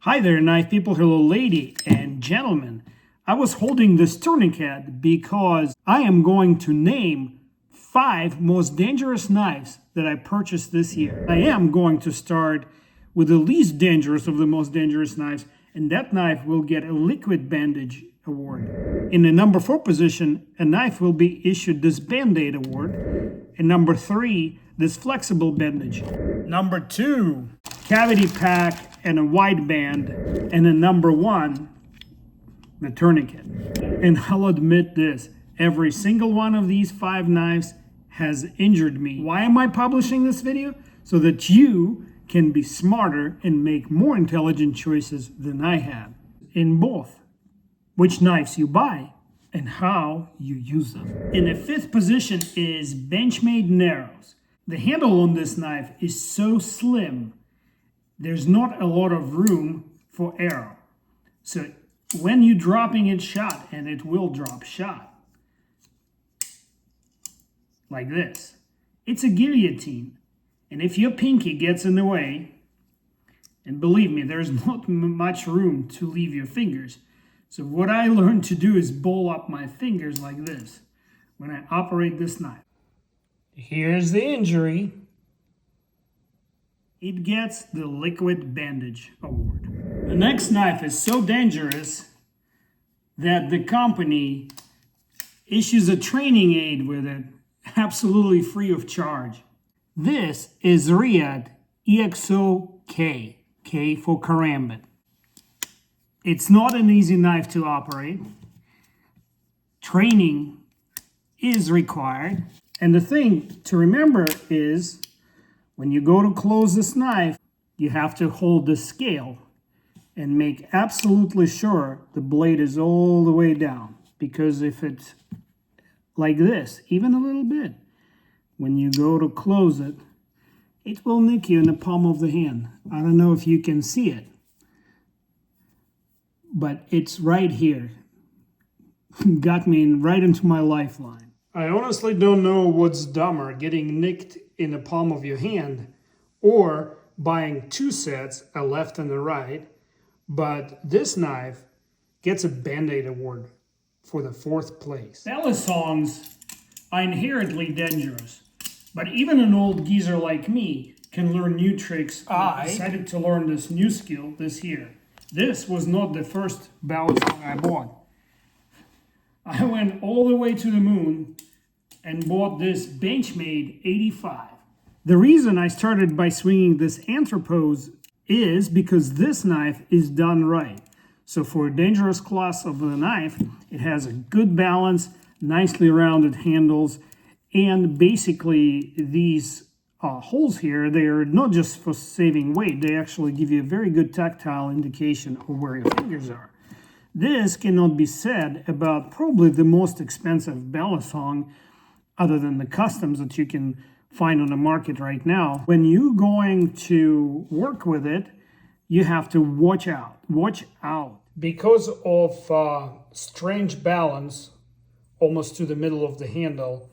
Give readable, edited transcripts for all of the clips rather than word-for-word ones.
Hi there, knife people. Hello, lady and gentlemen. I was holding this tourniquet because I am going to name 5 most dangerous knives that I purchased this year. I am going to start with the least dangerous of the most dangerous knives, and that knife will get a liquid bandage award. In the number 4 position, a knife will be issued this Band-Aid award. And number 3, this flexible bandage. Number 2, cavity pack and a wide band. And then number 1, the tourniquet. And I'll admit this, every single one of these 5 knives has injured me. Why am I publishing this video? So that you can be smarter and make more intelligent choices than I have in both which knives you buy and how you use them. In the 5th position is Benchmade Narrows. The handle on this knife is so slim, there's not a lot of room for arrow. So when you're dropping it shot, and it will drop shot, like this, it's a guillotine. And if your pinky gets in the way, and believe me, there's not much room to leave your fingers. So what I learned to do is ball up my fingers like this when I operate this knife. Here's the injury. It gets the liquid bandage award. The next knife is so dangerous that the company issues a training aid with it, absolutely free of charge. This is Reate Exo-k, K for karambit. It's not an easy knife to operate. Training is required. And the thing to remember is when you go to close this knife, you have to hold the scale and make absolutely sure the blade is all the way down. Because if it's like this, even a little bit, when you go to close it, it will nick you in the palm of the hand. I don't know if you can see it, but it's right here. Got me right into my lifeline. I honestly don't know what's dumber, getting nicked in the palm of your hand or buying 2 sets, a left and a right, but this knife gets a Band-Aid award for the 4th place. Bali-songs are inherently dangerous, but even an old geezer like me can learn new tricks. I decided to learn this new skill this year. This was not the first Bali-song I bought. I went all the way to the moon and bought this Benchmade 85. The reason I started by swinging this Anthropose is because this knife is done right. So for a dangerous class of the knife, it has a good balance, nicely rounded handles, and basically these holes here, they're not just for saving weight, they actually give you a very good tactile indication of where your fingers are. This cannot be said about probably the most expensive Bali-song other than the customs that you can find on the market right now. When you're going to work with it, you have to watch out. Watch out. Because of strange balance almost to the middle of the handle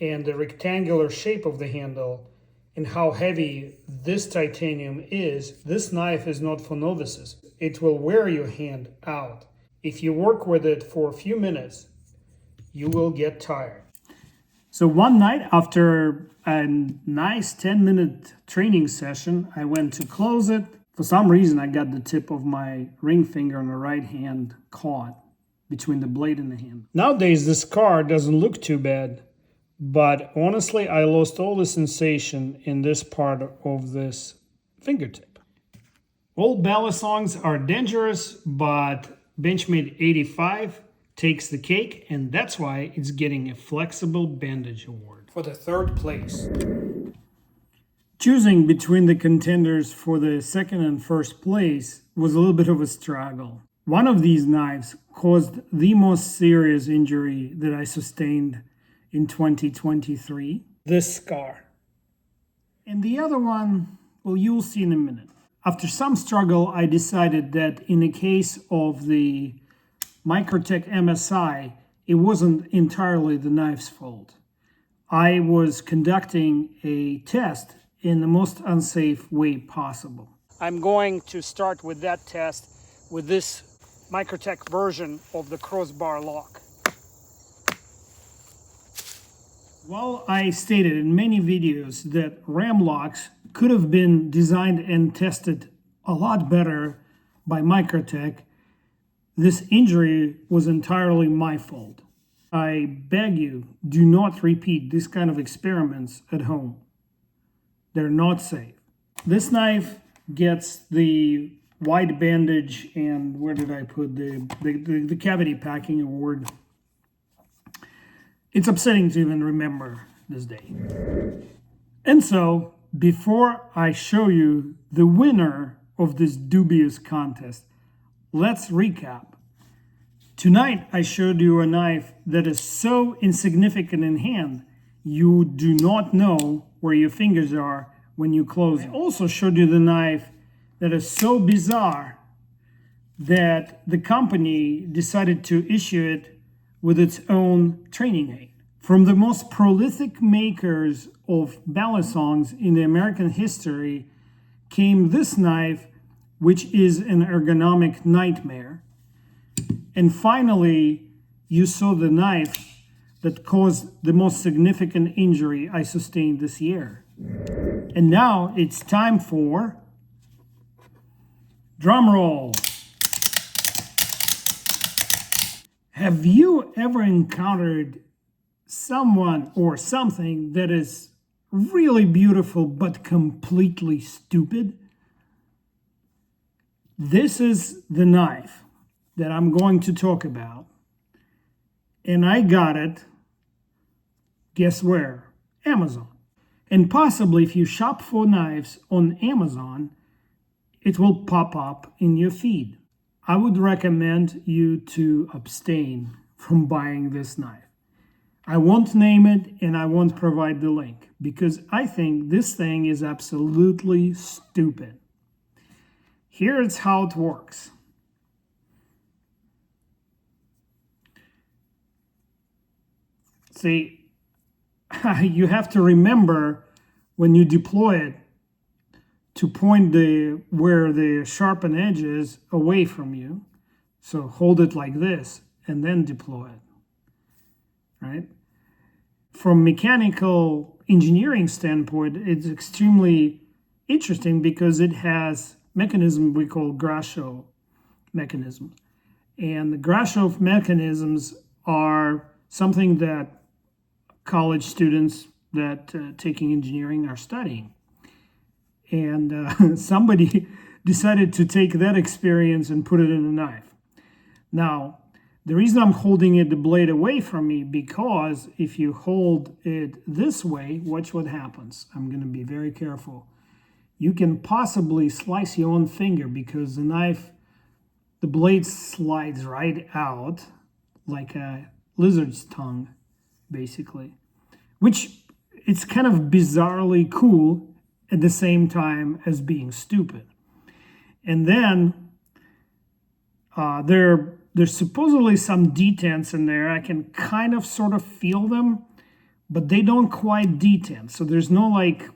and the rectangular shape of the handle and how heavy this titanium is, this knife is not for novices. It will wear your hand out. If you work with it for a few minutes, you will get tired. So one night after a nice 10-minute training session, I went to close it. For some reason, I got the tip of my ring finger on the right hand caught between the blade and the hand. Nowadays, this scar doesn't look too bad, but honestly, I lost all the sensation in this part of this fingertip. All Bali-songs are dangerous, but Benchmade 85 takes the cake, and that's why it's getting a flexible bandage award for the 3rd place. Choosing between the contenders for the 2nd and 1st place was a little bit of a struggle. One of these knives caused the most serious injury that I sustained in 2023, this scar. And the other one, well, you'll see in a minute. After some struggle, I decided that in the case of the Microtech MSI, it wasn't entirely the knife's fault. I was conducting a test in the most unsafe way possible. I'm going to start with that test with this Microtech version of the crossbar lock. While I stated in many videos that ram locks could have been designed and tested a lot better by Microtech, this injury was entirely my fault. I beg you, do not repeat this kind of experiments at home. They're not safe. This knife gets the white bandage and where did I put the cavity packing award. It's upsetting to even remember this day. And so, before I show you the winner of this dubious contest, let's recap. Tonight I showed you a knife that is so insignificant in hand, you do not know where your fingers are when you close it. I also showed you the knife that is so bizarre that the company decided to issue it with its own training aid. From the most prolific makers of Bali-songs in the American history came this knife, which is an ergonomic nightmare. And finally, you saw the knife that caused the most significant injury I sustained this year. And now it's time for drum roll. Have you ever encountered someone or something that is really beautiful but completely stupid? This is the knife that I'm going to talk about. And I got it, guess where? Amazon. And possibly if you shop for knives on Amazon, it will pop up in your feed. I would recommend you to abstain from buying this knife. I won't name it and I won't provide the link because I think this thing is absolutely stupid. Here's how it works. See, you have to remember when you deploy it to point where the sharpened edge is away from you. So hold it like this and then deploy it, right? From mechanical engineering standpoint, it's extremely interesting because it has mechanism we call Grashow mechanisms. And the Grashow mechanisms are something that college students that taking engineering are studying. And somebody decided to take that experience and put it in a knife. Now, the reason I'm holding the blade away from me, because if you hold it this way, watch what happens. I'm going to be very careful. You can possibly slice your own finger because the blade slides right out like a lizard's tongue, basically. Which it's kind of bizarrely cool at the same time as being stupid. And then there's supposedly some detents in there. I can kind of sort of feel them, but they don't quite detent. So there's no like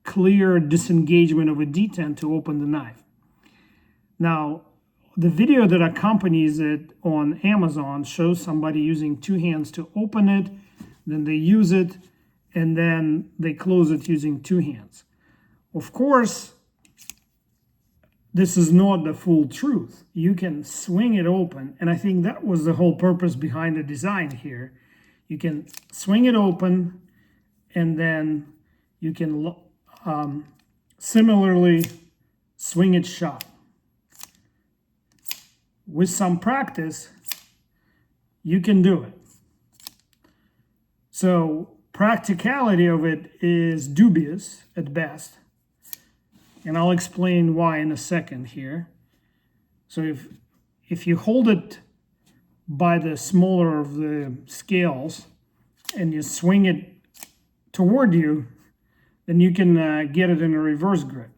clear disengagement of a detent to open the knife. Now, the video that accompanies it on Amazon shows somebody using two hands to open it, then they use it, and then they close it using two hands. Of course, this is not the full truth. You can swing it open, and I think that was the whole purpose behind the design here. You can swing it open, and then you can similarly swing it shut. With some practice, you can do it. So practicality of it is dubious at best. And I'll explain why in a second here. So if you hold it by the smaller of the scales and you swing it toward you, then you can get it in a reverse grip.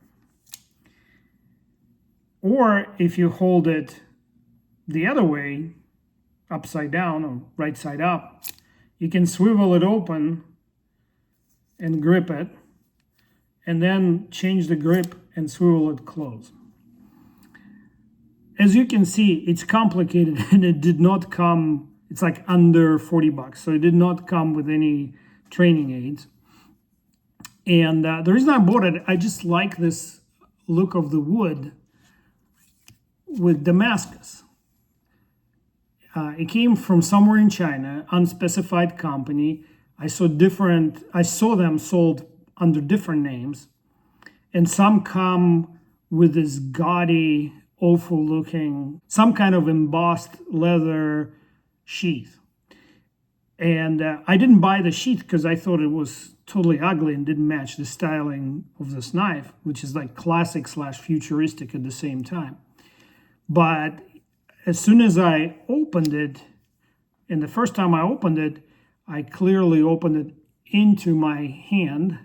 Or if you hold it the other way, upside down or right side up, you can swivel it open and grip it, and then change the grip and swivel it close. As you can see, it's complicated and it did not come, it's like under 40 bucks. So it did not come with any training aids. And the reason I bought it, I just like this look of the wood with Damascus. It came from somewhere in China, unspecified company. I saw them sold under different names. And some come with this gaudy, awful looking, some kind of embossed leather sheath. And I didn't buy the sheath because I thought it was totally ugly and didn't match the styling of this knife, which is like classic / futuristic at the same time. But as soon as I opened it, and the first time I opened it, I clearly opened it into my hand,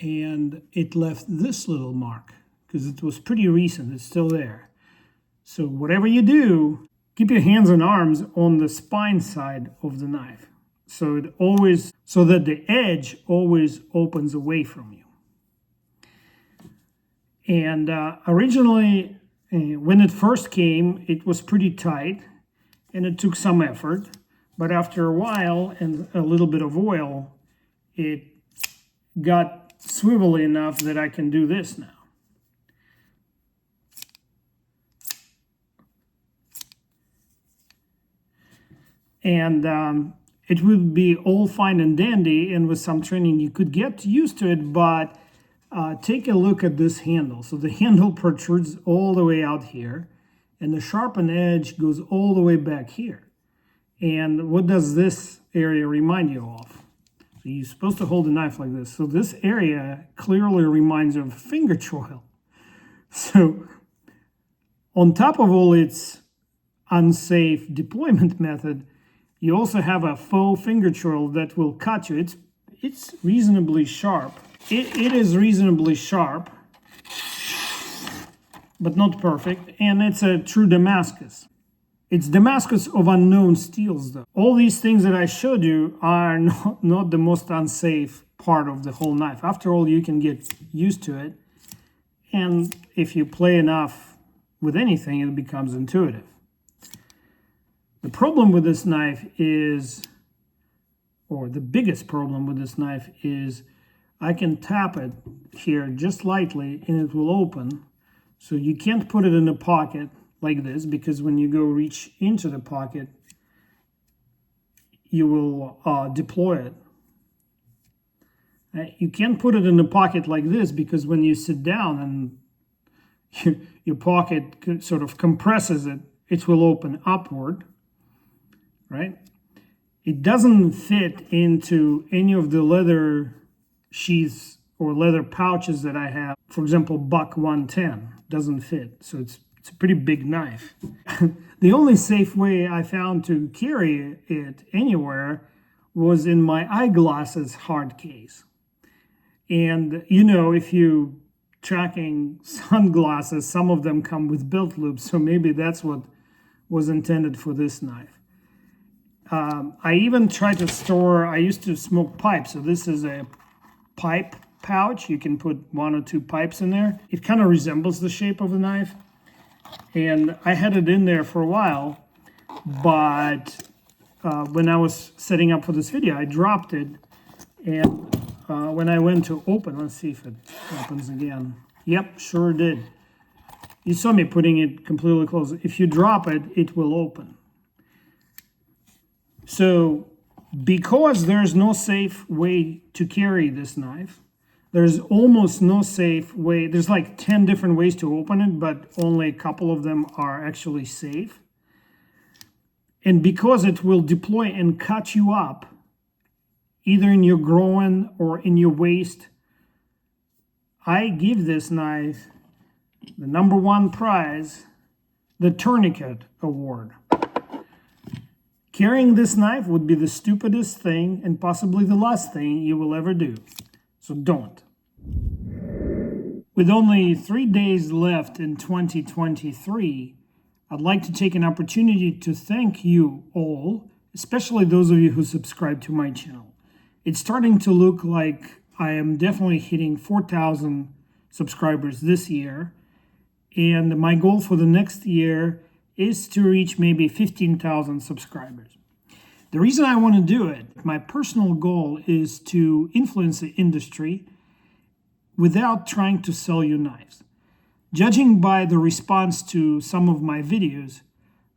and it left this little mark because it was pretty recent. It's still there. So whatever you do, keep your hands and arms on the spine side of the knife, so that the edge always opens away from you. And originally, when it first came, it was pretty tight, and it took some effort. But after a while and a little bit of oil, it got swivelly enough that I can do this now. And it would be all fine and dandy, and with some training you could get used to it, but take a look at this handle. So the handle protrudes all the way out here, and the sharpened edge goes all the way back here. And what does this area remind you of? So you're supposed to hold the knife like this. So this area clearly reminds you of finger choil. So on top of all its unsafe deployment method, you also have a faux finger choil that will cut you. It's reasonably sharp. It is reasonably sharp, but not perfect. And it's a true Damascus. It's Damascus of unknown steels, though. All these things that I showed you are not the most unsafe part of the whole knife. After all, you can get used to it. And if you play enough with anything, it becomes intuitive. The problem with this knife is, or the biggest problem with this knife is, I can tap it here just lightly and it will open. So you can't put it in a pocket like this, because when you go reach into the pocket, you will deploy it. You can't put it in a pocket like this, because when you sit down and your pocket sort of compresses it, it will open upward, right? It doesn't fit into any of the leather sheaths or leather pouches that I have. For example, Buck 110 doesn't fit, so it's a pretty big knife. The only safe way I found to carry it anywhere was in my eyeglasses hard case. And you know, if you tracking sunglasses, some of them come with belt loops, so maybe that's what was intended for this knife. I even tried to store, I used to smoke pipes, so this is a pipe pouch. You can put 1 or 2 pipes in there. It kind of resembles the shape of the knife. And I had it in there for a while, but when I was setting up for this video, I dropped it. And when I went to open, let's see if it opens again. Yep, sure did. You saw me putting it completely closed. If you drop it, it will open. So because there's no safe way to carry this knife, there's almost no safe way. There's like 10 different ways to open it, but only a couple of them are actually safe. And because it will deploy and cut you up, either in your groin or in your waist, I give this knife the #1 prize, the Tourniquet Award. Carrying this knife would be the stupidest thing and possibly the last thing you will ever do. So don't. With only 3 days left in 2023, I'd like to take an opportunity to thank you all, especially those of you who subscribe to my channel. It's starting to look like I am definitely hitting 4,000 subscribers this year. And my goal for the next year is to reach maybe 15,000 subscribers. The reason I want to do it, my personal goal is to influence the industry without trying to sell you knives. Judging by the response to some of my videos,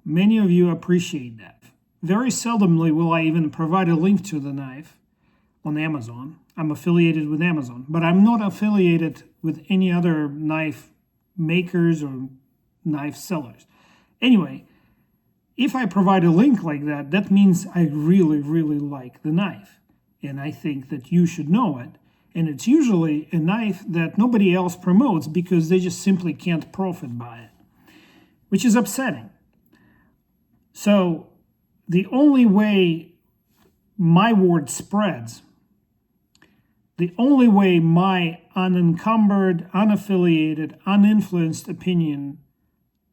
many of you appreciate that. Very seldomly will I even provide a link to the knife on Amazon. I'm affiliated with Amazon, but I'm not affiliated with any other knife makers or knife sellers. Anyway, if I provide a link like that, that means I really, really like the knife. And I think that you should know it. And it's usually a knife that nobody else promotes because they just simply can't profit by it, which is upsetting. So the only way my word spreads, the only way my unencumbered, unaffiliated, uninfluenced opinion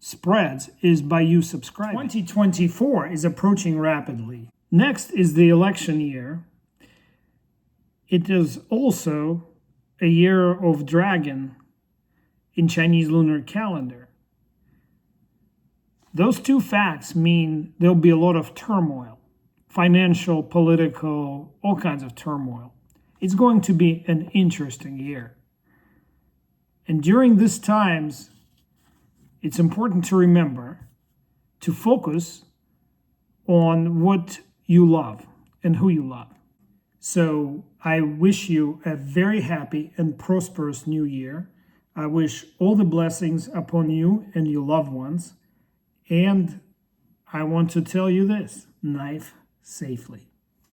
spreads is by you subscribing. 2024 is approaching rapidly. Next is the election year. It is also a year of dragon in Chinese lunar calendar. Those two facts mean there'll be a lot of turmoil, financial, political, all kinds of turmoil. It's going to be an interesting year. And during these times, it's important to remember to focus on what you love and who you love. So I wish you a very happy and prosperous new year. I wish all the blessings upon you and your loved ones. And I want to tell you this, knife safely.